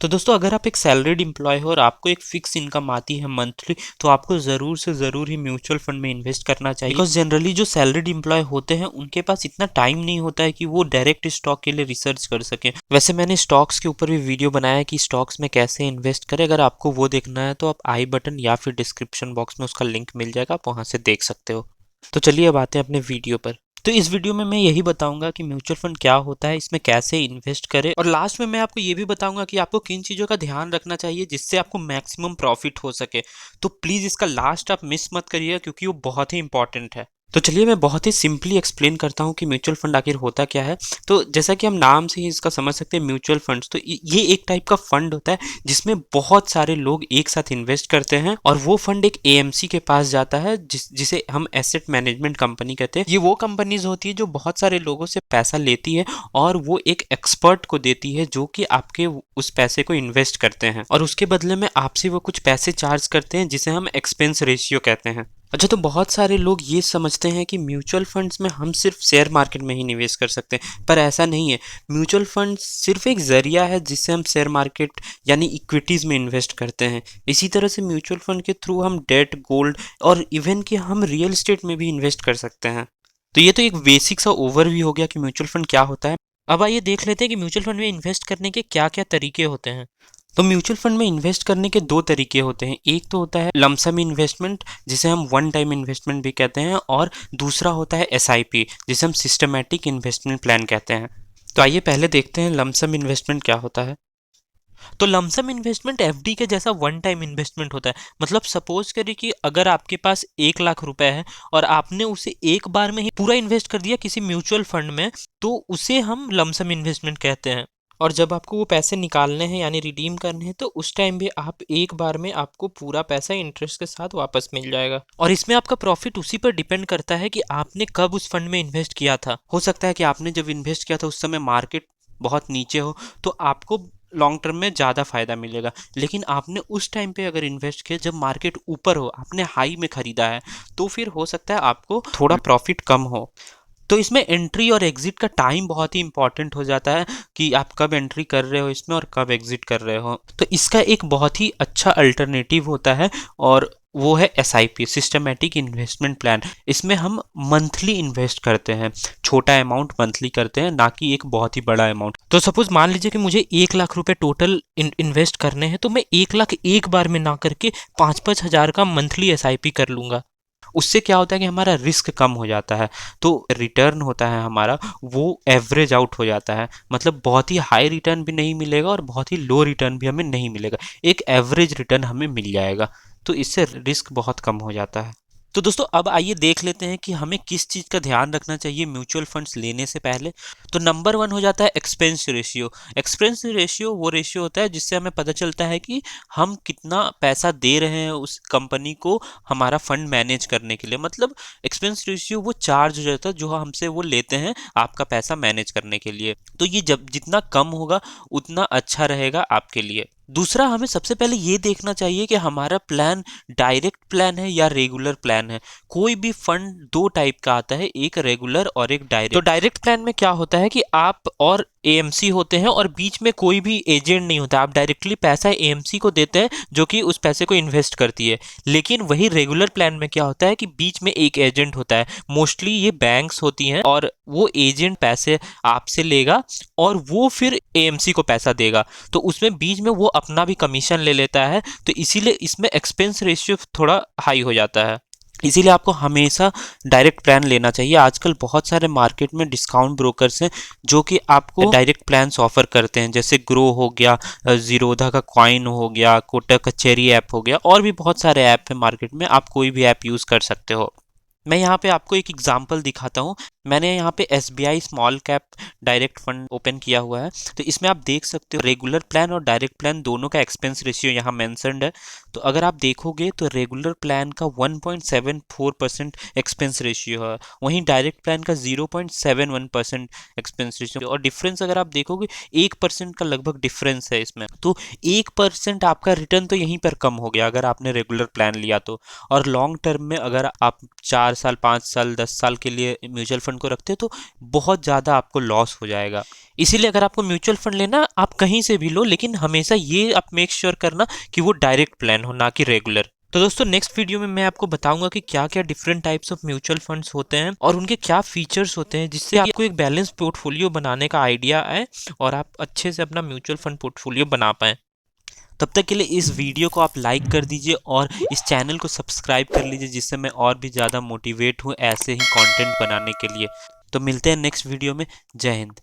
तो दोस्तों अगर आप एक सैलरीड एम्प्लॉय हो और आपको एक फिक्स इनकम आती है मंथली, तो आपको ज़रूर से ज़रूर ही म्यूचुअल फंड में इन्वेस्ट करना चाहिए। बिकॉज जनरली जो सैलरीड एम्प्लॉय होते हैं उनके पास इतना टाइम नहीं होता है कि वो डायरेक्ट स्टॉक के लिए रिसर्च कर सके। वैसे मैंने स्टॉक्स के ऊपर भी वीडियो बनाया है कि स्टॉक्स में कैसे इन्वेस्ट करें। अगर आपको वो देखना है तो आप आई बटन या फिर डिस्क्रिप्शन बॉक्स में उसका लिंक मिल जाएगा, आप वहाँ से देख सकते हो। तो चलिए अब आते हैं अपने वीडियो पर। तो इस वीडियो में मैं यही बताऊंगा कि म्यूचुअल फंड क्या होता है, इसमें कैसे इन्वेस्ट करें, और लास्ट में मैं आपको ये भी बताऊंगा कि आपको किन चीज़ों का ध्यान रखना चाहिए जिससे आपको मैक्सिमम प्रॉफिट हो सके। तो प्लीज़ इसका लास्ट आप मिस मत करिए क्योंकि वो बहुत ही इंपॉर्टेंट है। तो चलिए मैं बहुत ही सिंपली एक्सप्लेन करता हूँ कि म्यूचुअल फंड आखिर होता क्या है। तो जैसा कि हम नाम से ही इसका समझ सकते हैं, म्यूचुअल फंड्स, तो ये एक टाइप का फंड होता है जिसमें बहुत सारे लोग एक साथ इन्वेस्ट करते हैं, और वो फंड एक एएमसी के पास जाता है जिसे हम एसेट मैनेजमेंट कंपनी कहते हैं। ये वो कंपनीज होती है जो बहुत सारे लोगों से पैसा लेती है और वो एक एक्सपर्ट को देती है जो कि आपके उस पैसे को इन्वेस्ट करते हैं, और उसके बदले में आपसे वो कुछ पैसे चार्ज करते हैं जिसे हम एक्सपेंस रेशियो कहते हैं। अच्छा, तो बहुत सारे लोग ये समझते हैं कि म्यूचुअल फंड्स में हम सिर्फ शेयर मार्केट में ही निवेश कर सकते हैं, पर ऐसा नहीं है। म्यूचुअल फंड सिर्फ एक जरिया है जिससे हम शेयर मार्केट यानी इक्विटीज़ में इन्वेस्ट करते हैं। इसी तरह से म्यूचुअल फंड के थ्रू हम डेट, गोल्ड और इवन कि हम रियल एस्टेट में भी इन्वेस्ट कर सकते हैं। तो ये तो एक बेसिक सा ओवरव्यू हो गया कि म्यूचुअल फंड क्या होता है। अब आइए देख लेते हैं कि म्यूचुअल फंड में इन्वेस्ट करने के क्या क्या तरीके होते हैं। तो म्यूचुअल फंड में इन्वेस्ट करने के दो तरीके होते हैं। एक तो होता है लमसम इन्वेस्टमेंट, जिसे हम वन टाइम इन्वेस्टमेंट भी कहते हैं, और दूसरा होता है एसआईपी, जिसे हम सिस्टमैटिक इन्वेस्टमेंट प्लान कहते हैं। तो आइए पहले देखते हैं लमसम इन्वेस्टमेंट क्या होता है। तो लमसम इन्वेस्टमेंट एफडी के जैसा वन टाइम इन्वेस्टमेंट होता है। मतलब सपोज करिए कि अगर आपके पास 1 लाख रुपए है और आपने उसे एक बार में ही पूरा इन्वेस्ट कर दिया किसी म्यूचुअल फंड में, तो उसे हम लमसम इन्वेस्टमेंट कहते हैं। और जब आपको वो पैसे निकालने हैं यानी रिडीम करने हैं, तो उस टाइम भी आप एक बार में आपको पूरा पैसा इंटरेस्ट के साथ वापस मिल जाएगा। और इसमें आपका प्रॉफिट उसी पर डिपेंड करता है कि आपने कब उस फंड में इन्वेस्ट किया था। हो सकता है कि आपने जब इन्वेस्ट किया था उस समय मार्केट बहुत नीचे हो, तो आपको लॉन्ग टर्म में ज़्यादा फायदा मिलेगा। लेकिन आपने उस टाइम पे अगर इन्वेस्ट किया जब मार्केट ऊपर हो, आपने हाई में खरीदा है, तो फिर हो सकता है आपको थोड़ा प्रॉफिट कम हो। तो इसमें एंट्री और एग्जिट का टाइम बहुत ही इंपॉर्टेंट हो जाता है कि आप कब एंट्री कर रहे हो इसमें और कब एग्जिट कर रहे हो। तो इसका एक बहुत ही अच्छा अल्टरनेटिव होता है, और वो है एसआईपी, सिस्टमैटिक इन्वेस्टमेंट प्लान। इसमें हम मंथली इन्वेस्ट करते हैं, छोटा अमाउंट मंथली करते हैं, ना कि एक बहुत ही बड़ा अमाउंट। तो सपोज मान लीजिए कि मुझे 1 लाख रुपए टोटल इन्वेस्ट करने हैं, तो मैं 1 लाख एक बार में ना करके 5-5 हज़ार का मंथली एसआईपी कर लूंगा। उससे क्या होता है कि हमारा रिस्क कम हो जाता है, तो रिटर्न होता है हमारा वो एवरेज आउट हो जाता है। मतलब बहुत ही हाई रिटर्न भी नहीं मिलेगा और बहुत ही लो रिटर्न भी हमें नहीं मिलेगा, एक एवरेज रिटर्न हमें मिल जाएगा। तो इससे रिस्क बहुत कम हो जाता है। तो दोस्तों अब आइए देख लेते हैं कि हमें किस चीज़ का ध्यान रखना चाहिए म्यूचुअल फंड्स लेने से पहले। तो नंबर 1 हो जाता है एक्सपेंस रेशियो। एक्सपेंस रेशियो वो रेशियो होता है जिससे हमें पता चलता है कि हम कितना पैसा दे रहे हैं उस कंपनी को हमारा फंड मैनेज करने के लिए। मतलब एक्सपेंस रेशियो वो चार्ज हो जाता है जो हमसे वो लेते हैं आपका पैसा मैनेज करने के लिए। तो ये जब जितना कम होगा उतना अच्छा रहेगा आपके लिए। दूसरा, हमें सबसे पहले ये देखना चाहिए कि हमारा प्लान डायरेक्ट प्लान है या रेगुलर प्लान है। कोई भी फंड दो टाइप का आता है, एक रेगुलर और एक डायरेक्ट। तो डायरेक्ट प्लान में क्या होता है कि आप और एएमसी होते हैं और बीच में कोई भी एजेंट नहीं होता, आप डायरेक्टली पैसा एएमसी को देते हैं जो कि उस पैसे को इन्वेस्ट करती है। लेकिन वही रेगुलर प्लान में क्या होता है कि बीच में एक एजेंट होता है, मोस्टली ये बैंक्स होती हैं, और वो एजेंट पैसे आपसे लेगा और वो फिर एएमसी को पैसा देगा। तो उसमें बीच में वो अपना भी कमीशन ले लेता है, तो इसीलिए इसमें एक्सपेंस रेशियो थोड़ा हाई हो जाता है। इसीलिए आपको हमेशा डायरेक्ट प्लान लेना चाहिए। आजकल बहुत सारे मार्केट में डिस्काउंट ब्रोकर्स हैं जो कि आपको डायरेक्ट प्लान्स ऑफर करते हैं, जैसे ग्रो हो गया, जीरोधा का कॉइन हो गया, कोटक का चेरी ऐप हो गया, और भी बहुत सारे ऐप हैं मार्केट में, आप कोई भी ऐप यूज़ कर सकते हो। मैं यहाँ पे आपको एक एग्जांपल दिखाता हूँ। मैंने यहाँ पे SBI small cap direct fund open किया हुआ है। तो इसमें आप देख सकते हो रेगुलर प्लान और डायरेक्ट प्लान दोनों का एक्सपेंस रेशियो यहाँ मेंशन्ड है। तो अगर आप देखोगे तो रेगुलर प्लान का 1.74% एक्सपेंस रेशियो है, वहीं डायरेक्ट प्लान का 0.71% एक्सपेंस रेशियो। और डिफरेंस अगर आप देखोगे 1% का लगभग डिफरेंस है इसमें। तो 1% आपका रिटर्न तो यहीं पर कम हो गया अगर आपने रेगुलर प्लान लिया तो। और लॉन्ग टर्म में अगर आप 4 साल, 5 साल, 10 साल के लिए म्यूचुअल फंड फंड को रखते हैं तो बहुत ज़्यादा आपको लॉस हो जाएगा। इसीलिए अगर आपको म्यूचुअल फंड लेना आप कहीं से भी लो, लेकिन हमेशा ये आप मेक श्योर करना कि वो डायरेक्ट प्लान हो, ना कि रेगुलर। तो दोस्तों नेक्स्ट वीडियो में मैं आपको बताऊंगा कि क्या क्या different types of mutual funds होते हैं और उनके क्या फीचर्स होते हैं, जिससे आपको एक बैलेंस पोर्टफोलियो बनाने का आइडिया आए और आप अच्छे से अपना म्यूचुअल फंड पोर्टफोलियो बना पाएं। तब तक के लिए इस वीडियो को आप लाइक कर दीजिए और इस चैनल को सब्सक्राइब कर लीजिए, जिससे मैं और भी ज़्यादा मोटिवेट हूँ ऐसे ही कंटेंट बनाने के लिए। तो मिलते हैं नेक्स्ट वीडियो में। जय हिंद।